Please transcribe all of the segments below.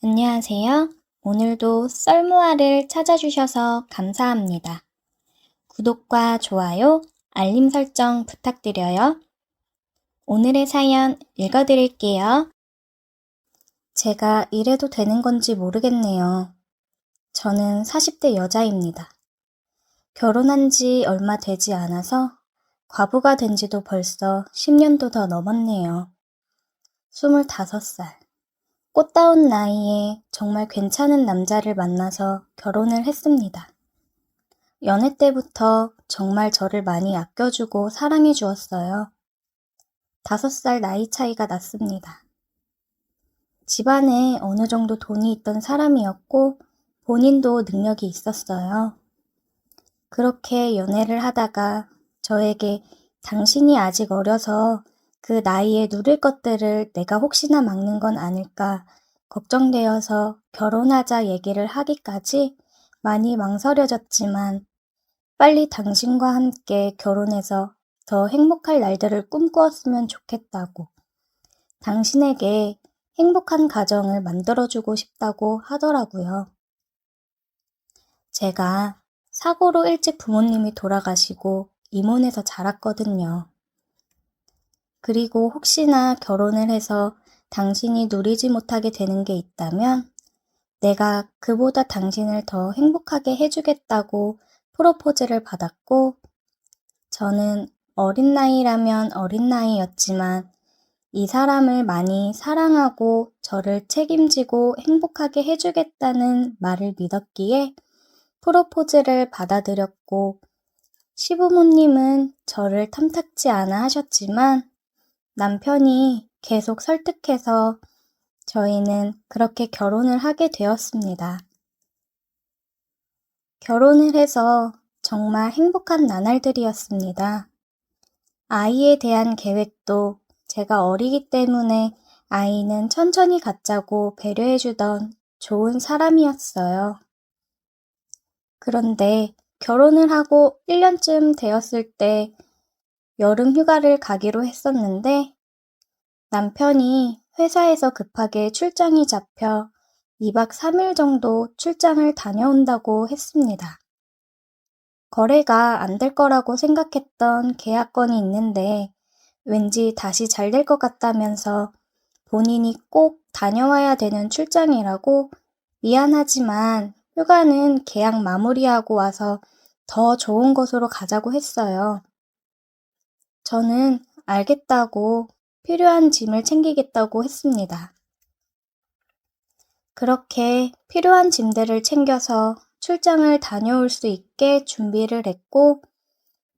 안녕하세요. 오늘도 썰모아를 찾아주셔서 감사합니다. 구독과 좋아요, 알림 설정 부탁드려요. 오늘의 사연 읽어드릴게요. 제가 이래도 되는 건지 모르겠네요. 저는 40대 여자입니다. 결혼한 지 얼마 되지 않아서 과부가 된 지도 벌써 10년도 더 넘었네요. 25살. 꽃다운 나이에 정말 괜찮은 남자를 만나서 결혼을 했습니다. 연애 때부터 정말 저를 많이 아껴주고 사랑해 주었어요. 5살 나이 차이가 났습니다. 집안에 어느 정도 돈이 있던 사람이었고 본인도 능력이 있었어요. 그렇게 연애를 하다가 저에게 당신이 아직 어려서 그 나이에 누릴 것들을 내가 혹시나 막는 건 아닐까 걱정되어서 결혼하자 얘기를 하기까지 많이 망설여졌지만 빨리 당신과 함께 결혼해서 더 행복할 날들을 꿈꾸었으면 좋겠다고 당신에게 행복한 가정을 만들어주고 싶다고 하더라고요. 제가 사고로 일찍 부모님이 돌아가시고 이혼해서 자랐거든요. 그리고 혹시나 결혼을 해서 당신이 누리지 못하게 되는 게 있다면 내가 그보다 당신을 더 행복하게 해주겠다고 프로포즈를 받았고 저는 어린 나이라면 어린 나이였지만 이 사람을 많이 사랑하고 저를 책임지고 행복하게 해주겠다는 말을 믿었기에 프로포즈를 받아들였고 시부모님은 저를 탐탁지 않아 하셨지만 남편이 계속 설득해서 저희는 그렇게 결혼을 하게 되었습니다. 결혼을 해서 정말 행복한 나날들이었습니다. 아이에 대한 계획도 제가 어리기 때문에 아이는 천천히 갖자고 배려해주던 좋은 사람이었어요. 그런데 결혼을 하고 1년쯤 되었을 때 여름 휴가를 가기로 했었는데 남편이 회사에서 급하게 출장이 잡혀 2박 3일 정도 출장을 다녀온다고 했습니다. 거래가 안 될 거라고 생각했던 계약건이 있는데 왠지 다시 잘 될 것 같다면서 본인이 꼭 다녀와야 되는 출장이라고 미안하지만 휴가는 계약 마무리하고 와서 더 좋은 곳으로 가자고 했어요. 저는 알겠다고 필요한 짐을 챙기겠다고 했습니다. 그렇게 필요한 짐들을 챙겨서 출장을 다녀올 수 있게 준비를 했고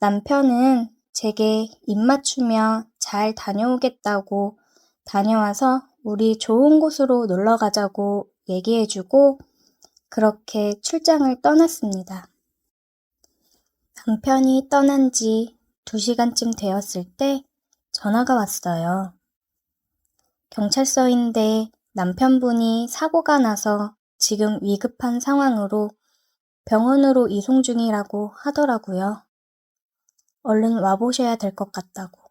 남편은 제게 입맞추며 잘 다녀오겠다고 다녀와서 우리 좋은 곳으로 놀러 가자고 얘기해주고 그렇게 출장을 떠났습니다. 남편이 떠난 지 2시간쯤 되었을 때 전화가 왔어요. 경찰서인데 남편분이 사고가 나서 지금 위급한 상황으로 병원으로 이송 중이라고 하더라고요. 얼른 와보셔야 될 것 같다고.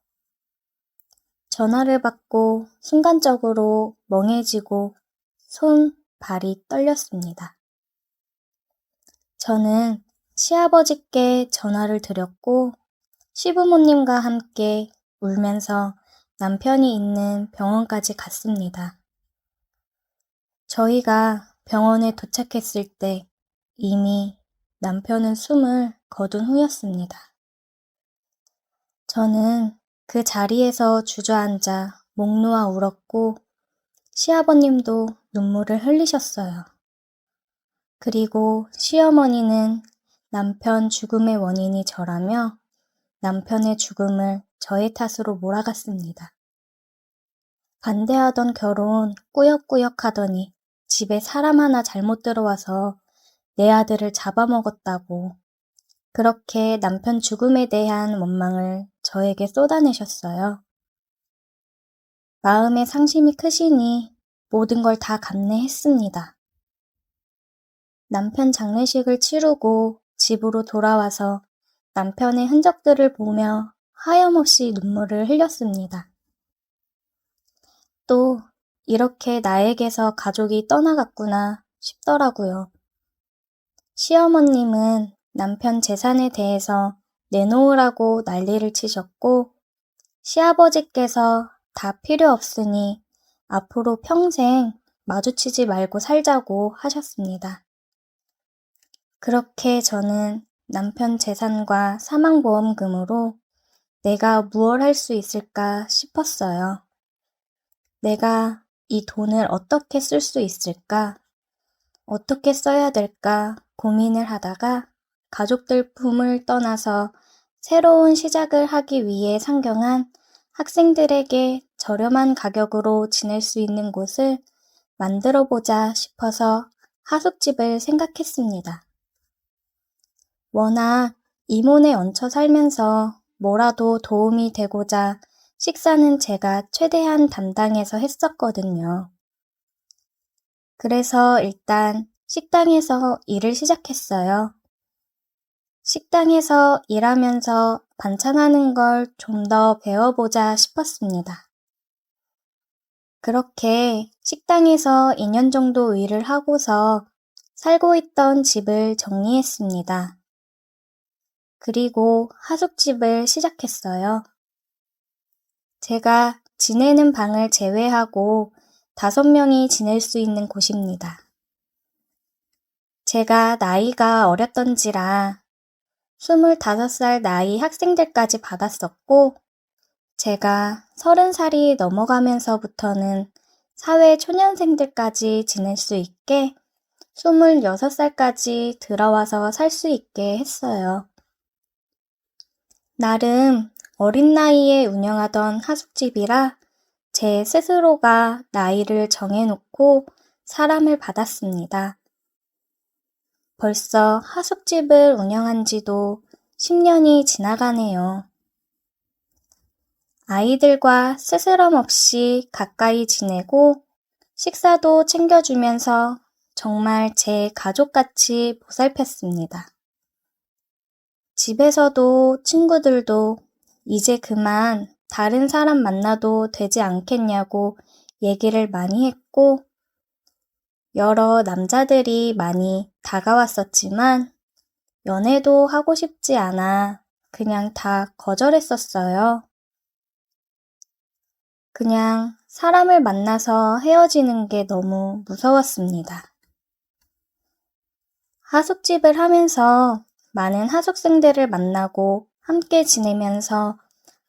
전화를 받고 순간적으로 멍해지고 손, 발이 떨렸습니다. 저는 시아버지께 전화를 드렸고 시부모님과 함께 울면서 남편이 있는 병원까지 갔습니다. 저희가 병원에 도착했을 때 이미 남편은 숨을 거둔 후였습니다. 저는 그 자리에서 주저앉아 목 놓아 울었고 시아버님도 눈물을 흘리셨어요. 그리고 시어머니는 남편 죽음의 원인이 저라며 남편의 죽음을 저의 탓으로 몰아갔습니다. 반대하던 결혼 꾸역꾸역 하더니 집에 사람 하나 잘못 들어와서 내 아들을 잡아먹었다고 그렇게 남편 죽음에 대한 원망을 저에게 쏟아내셨어요. 마음의 상심이 크시니 모든 걸 다 감내했습니다. 남편 장례식을 치르고 집으로 돌아와서 남편의 흔적들을 보며 하염없이 눈물을 흘렸습니다. 또 이렇게 나에게서 가족이 떠나갔구나 싶더라고요. 시어머님은 남편 재산에 대해서 내놓으라고 난리를 치셨고, 시아버지께서 다 필요 없으니 앞으로 평생 마주치지 말고 살자고 하셨습니다. 그렇게 저는 남편 재산과 사망보험금으로 내가 무얼 할 수 있을까 싶었어요. 내가 이 돈을 어떻게 쓸 수 있을까? 어떻게 써야 될까 고민을 하다가 가족들 품을 떠나서 새로운 시작을 하기 위해 상경한 학생들에게 저렴한 가격으로 지낼 수 있는 곳을 만들어 보자 싶어서 하숙집을 생각했습니다. 워낙 이몬에 얹혀 살면서 뭐라도 도움이 되고자 식사는 제가 최대한 담당해서 했었거든요. 그래서 일단 식당에서 일을 시작했어요. 식당에서 일하면서 반찬하는 걸 좀 더 배워보자 싶었습니다. 그렇게 식당에서 2년 정도 일을 하고서 살고 있던 집을 정리했습니다. 그리고 하숙집을 시작했어요. 제가 지내는 방을 제외하고 5명이 지낼 수 있는 곳입니다. 제가 나이가 어렸던지라 25살 나이 학생들까지 받았었고, 제가 30살이 넘어가면서부터는 사회 초년생들까지 지낼 수 있게 26살까지 들어와서 살 수 있게 했어요. 나름 어린 나이에 운영하던 하숙집이라 제 스스로가 나이를 정해놓고 사람을 받았습니다. 벌써 하숙집을 운영한 지도 10년이 지나가네요. 아이들과 스스럼 없이 가까이 지내고 식사도 챙겨주면서 정말 제 가족같이 보살폈습니다. 집에서도 친구들도 이제 그만 다른 사람 만나도 되지 않겠냐고 얘기를 많이 했고, 여러 남자들이 많이 다가왔었지만 연애도 하고 싶지 않아 그냥 다 거절했었어요. 그냥 사람을 만나서 헤어지는 게 너무 무서웠습니다. 하숙집을 하면서 많은 하숙생들을 만나고 함께 지내면서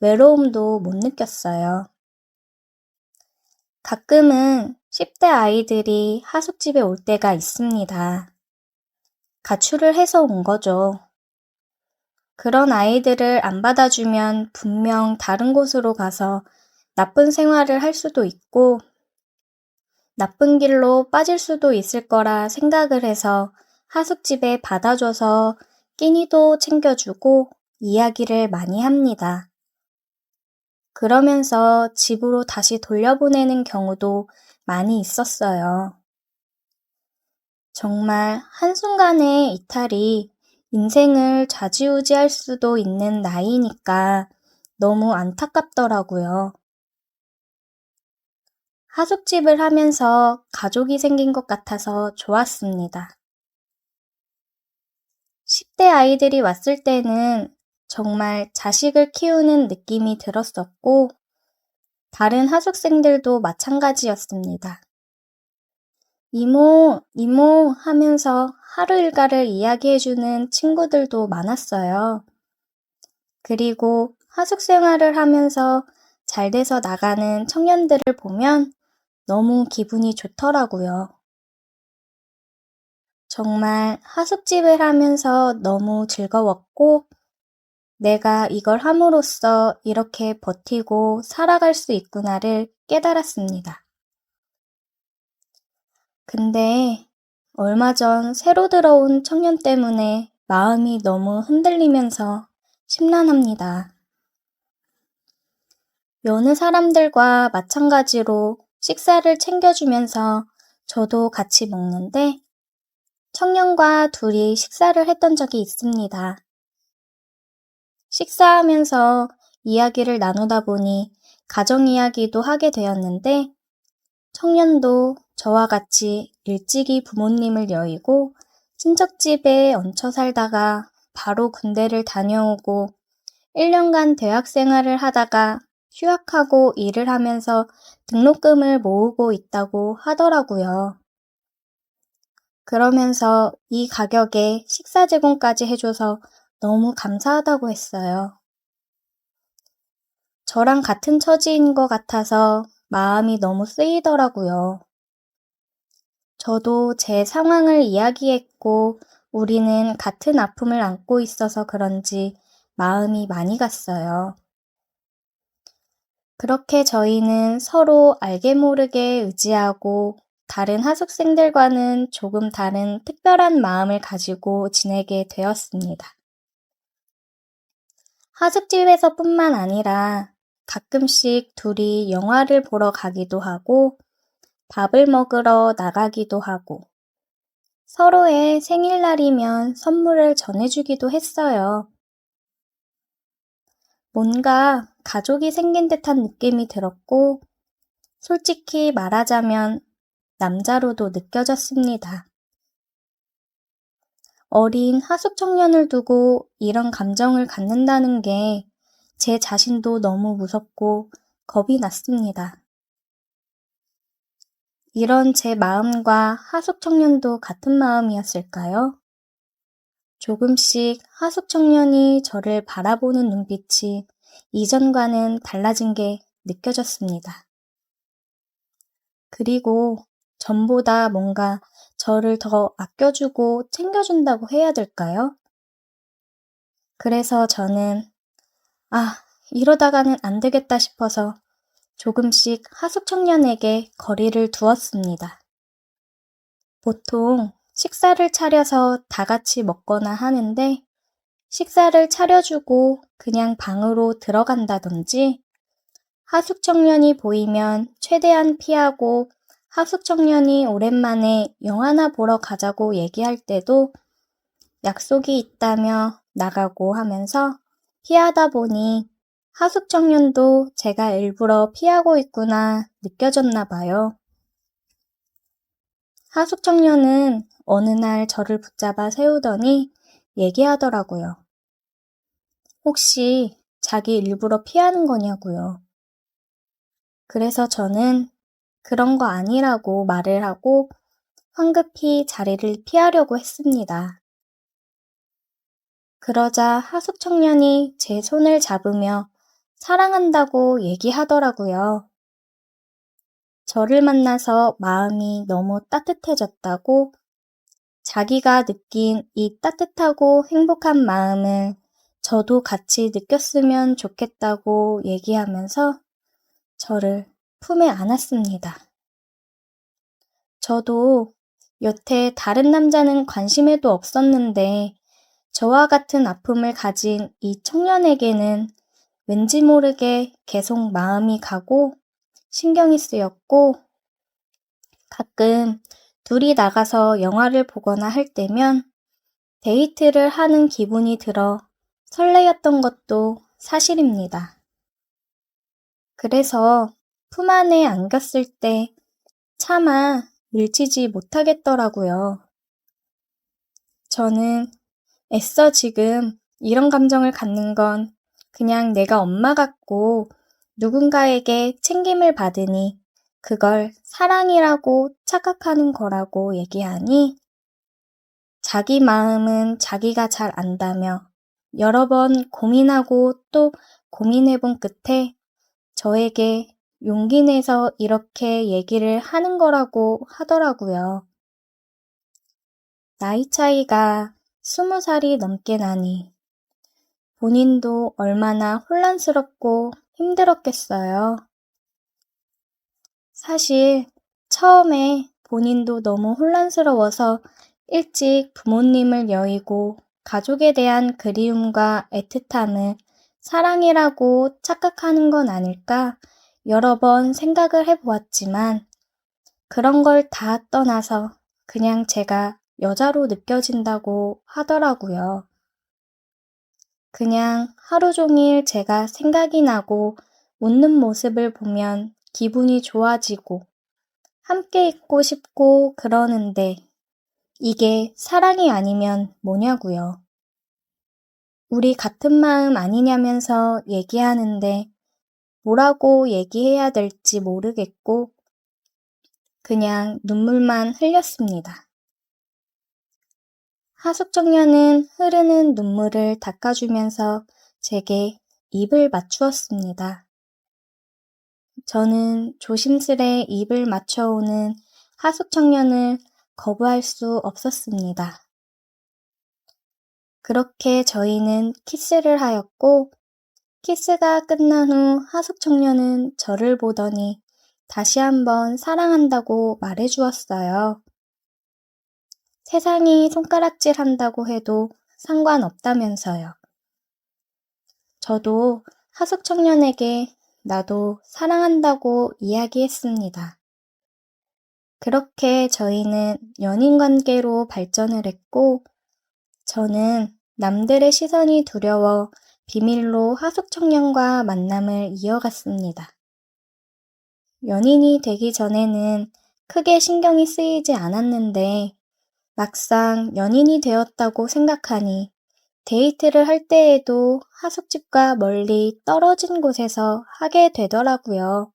외로움도 못 느꼈어요. 가끔은 10대 아이들이 하숙집에 올 때가 있습니다. 가출을 해서 온 거죠. 그런 아이들을 안 받아주면 분명 다른 곳으로 가서 나쁜 생활을 할 수도 있고 나쁜 길로 빠질 수도 있을 거라 생각을 해서 하숙집에 받아줘서 끼니도 챙겨주고 이야기를 많이 합니다. 그러면서 집으로 다시 돌려보내는 경우도 많이 있었어요. 정말 한순간의 이탈이 인생을 좌지우지할 수도 있는 나이니까 너무 안타깝더라고요. 하숙집을 하면서 가족이 생긴 것 같아서 좋았습니다. 10대 아이들이 왔을 때는 정말 자식을 키우는 느낌이 들었었고, 다른 하숙생들도 마찬가지였습니다. 이모, 이모 하면서 하루 일과를 이야기해주는 친구들도 많았어요. 그리고 하숙 생활을 하면서 잘 돼서 나가는 청년들을 보면 너무 기분이 좋더라고요. 정말 하숙집을 하면서 너무 즐거웠고, 내가 이걸 함으로써 이렇게 버티고 살아갈 수 있구나를 깨달았습니다. 근데 얼마 전 새로 들어온 청년 때문에 마음이 너무 흔들리면서 심란합니다. 여느 사람들과 마찬가지로 식사를 챙겨주면서 저도 같이 먹는데 청년과 둘이 식사를 했던 적이 있습니다. 식사하면서 이야기를 나누다 보니 가정 이야기도 하게 되었는데 청년도 저와 같이 일찍이 부모님을 여의고 친척집에 얹혀 살다가 바로 군대를 다녀오고 1년간 대학 생활을 하다가 휴학하고 일을 하면서 등록금을 모으고 있다고 하더라고요. 그러면서 이 가격에 식사 제공까지 해줘서 너무 감사하다고 했어요. 저랑 같은 처지인 것 같아서 마음이 너무 쓰이더라고요. 저도 제 상황을 이야기했고 우리는 같은 아픔을 안고 있어서 그런지 마음이 많이 갔어요. 그렇게 저희는 서로 알게 모르게 의지하고 다른 하숙생들과는 조금 다른 특별한 마음을 가지고 지내게 되었습니다. 하숙집에서뿐만 아니라 가끔씩 둘이 영화를 보러 가기도 하고 밥을 먹으러 나가기도 하고 서로의 생일날이면 선물을 전해주기도 했어요. 뭔가 가족이 생긴 듯한 느낌이 들었고 솔직히 말하자면 남자로도 느껴졌습니다. 어린 하숙 청년을 두고 이런 감정을 갖는다는 게 제 자신도 너무 무섭고 겁이 났습니다. 이런 제 마음과 하숙 청년도 같은 마음이었을까요? 조금씩 하숙 청년이 저를 바라보는 눈빛이 이전과는 달라진 게 느껴졌습니다. 그리고 전보다 뭔가 저를 더 아껴주고 챙겨준다고 해야 될까요? 그래서 저는 이러다가는 안 되겠다 싶어서 조금씩 하숙 청년에게 거리를 두었습니다. 보통 식사를 차려서 다 같이 먹거나 하는데 식사를 차려주고 그냥 방으로 들어간다든지 하숙 청년이 보이면 최대한 피하고 하숙 청년이 오랜만에 영화나 보러 가자고 얘기할 때도 약속이 있다며 나가고 하면서 피하다 보니 하숙 청년도 제가 일부러 피하고 있구나 느껴졌나 봐요. 하숙 청년은 어느 날 저를 붙잡아 세우더니 얘기하더라고요. 혹시 자기 일부러 피하는 거냐고요. 그래서 저는 그런 거 아니라고 말을 하고 황급히 자리를 피하려고 했습니다. 그러자 하숙 청년이 제 손을 잡으며 사랑한다고 얘기하더라고요. 저를 만나서 마음이 너무 따뜻해졌다고 자기가 느낀 이 따뜻하고 행복한 마음을 저도 같이 느꼈으면 좋겠다고 얘기하면서 저를 품에 안았습니다. 저도 여태 다른 남자는 관심에도 없었는데 저와 같은 아픔을 가진 이 청년에게는 왠지 모르게 계속 마음이 가고 신경이 쓰였고 가끔 둘이 나가서 영화를 보거나 할 때면 데이트를 하는 기분이 들어 설레였던 것도 사실입니다. 그래서 품 안에 안겼을 때 차마 밀치지 못하겠더라고요. 저는 애써 지금 이런 감정을 갖는 건 그냥 내가 엄마 같고 누군가에게 챙김을 받으니 그걸 사랑이라고 착각하는 거라고 얘기하니 자기 마음은 자기가 잘 안다며 여러 번 고민하고 또 고민해본 끝에 저에게 용기 내서 이렇게 얘기를 하는 거라고 하더라고요. 나이 차이가 20살이 넘게 나니 본인도 얼마나 혼란스럽고 힘들었겠어요. 사실 처음에 본인도 너무 혼란스러워서 일찍 부모님을 여의고 가족에 대한 그리움과 애틋함을 사랑이라고 착각하는 건 아닐까 여러 번 생각을 해보았지만 그런 걸 다 떠나서 그냥 제가 여자로 느껴진다고 하더라고요. 그냥 하루 종일 제가 생각이 나고 웃는 모습을 보면 기분이 좋아지고 함께 있고 싶고 그러는데 이게 사랑이 아니면 뭐냐고요. 우리 같은 마음 아니냐면서 얘기하는데 뭐라고 얘기해야 될지 모르겠고 그냥 눈물만 흘렸습니다. 하숙청년은 흐르는 눈물을 닦아주면서 제게 입을 맞추었습니다. 저는 조심스레 입을 맞춰오는 하숙청년을 거부할 수 없었습니다. 그렇게 저희는 키스를 하였고 키스가 끝난 후 하숙청년은 저를 보더니 다시 한번 사랑한다고 말해주었어요. 세상이 손가락질 한다고 해도 상관없다면서요. 저도 하숙청년에게 나도 사랑한다고 이야기했습니다. 그렇게 저희는 연인 관계로 발전을 했고 저는 남들의 시선이 두려워 비밀로 하숙청년과 만남을 이어갔습니다. 연인이 되기 전에는 크게 신경이 쓰이지 않았는데 막상 연인이 되었다고 생각하니 데이트를 할 때에도 하숙집과 멀리 떨어진 곳에서 하게 되더라고요.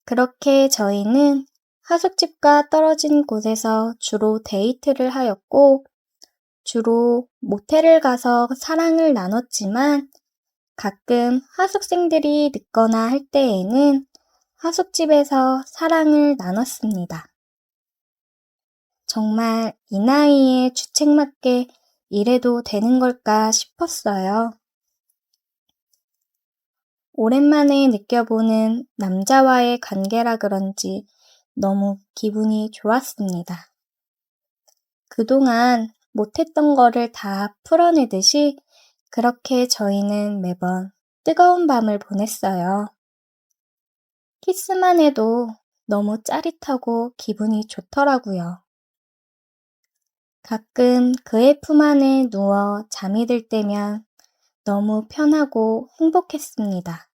그렇게 저희는 하숙집과 떨어진 곳에서 주로 데이트를 하였고 주로 모텔을 가서 사랑을 나눴지만 가끔 하숙생들이 늦거나 할 때에는 하숙집에서 사랑을 나눴습니다. 정말 이 나이에 주책맞게 이래도 되는 걸까 싶었어요. 오랜만에 느껴보는 남자와의 관계라 그런지 너무 기분이 좋았습니다. 그동안 못했던 거를 다 풀어내듯이 그렇게 저희는 매번 뜨거운 밤을 보냈어요. 키스만 해도 너무 짜릿하고 기분이 좋더라고요. 가끔 그의 품 안에 누워 잠이 들 때면 너무 편하고 행복했습니다.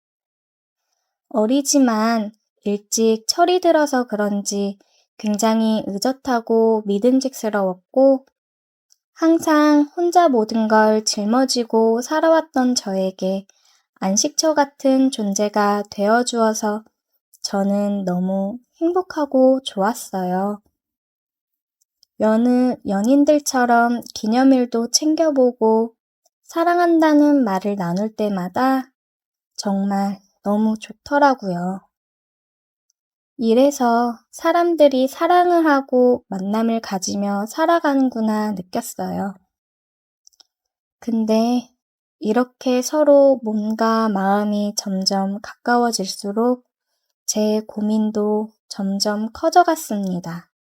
어리지만 일찍 철이 들어서 그런지 굉장히 의젓하고 믿음직스러웠고 항상 혼자 모든 걸 짊어지고 살아왔던 저에게 안식처 같은 존재가 되어주어서 저는 너무 행복하고 좋았어요. 여느 연인들처럼 기념일도 챙겨보고 사랑한다는 말을 나눌 때마다 정말 너무 좋더라고요. 이래서 사람들이 사랑을 하고 만남을 가지며 살아가는구나 느꼈어요. 근데 이렇게 서로 몸과 마음이 점점 가까워질수록 제 고민도 점점 커져갔습니다.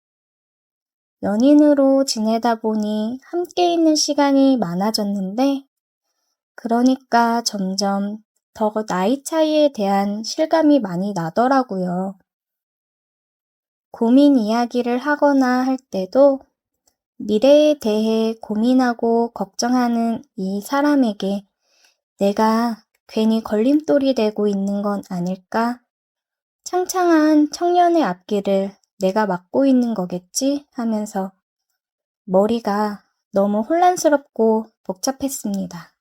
연인으로 지내다 보니 함께 있는 시간이 많아졌는데 그러니까 점점 더 나이 차이에 대한 실감이 많이 나더라고요. 고민 이야기를 하거나 할 때도 미래에 대해 고민하고 걱정하는 이 사람에게 내가 괜히 걸림돌이 되고 있는 건 아닐까? 창창한 청년의 앞길을 내가 막고 있는 거겠지? 하면서 머리가 너무 혼란스럽고 복잡했습니다.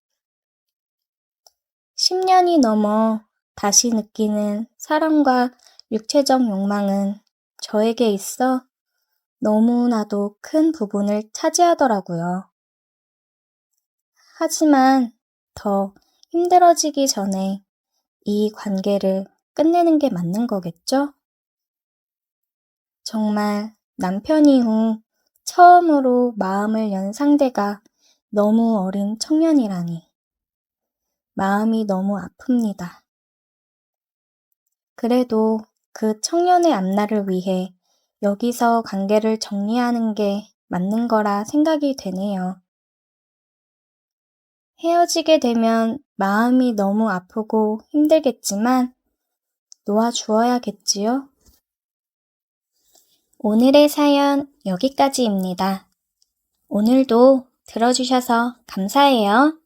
10년이 넘어 다시 느끼는 사랑과 육체적 욕망은 저에게 있어 너무나도 큰 부분을 차지하더라고요. 하지만 더 힘들어지기 전에 이 관계를 끝내는 게 맞는 거겠죠? 정말 남편 이후 처음으로 마음을 연 상대가 너무 어린 청년이라니. 마음이 너무 아픕니다. 그래도 그 청년의 앞날을 위해 여기서 관계를 정리하는 게 맞는 거라 생각이 되네요. 헤어지게 되면 마음이 너무 아프고 힘들겠지만 놓아주어야겠지요? 오늘의 사연 여기까지입니다. 오늘도 들어주셔서 감사해요.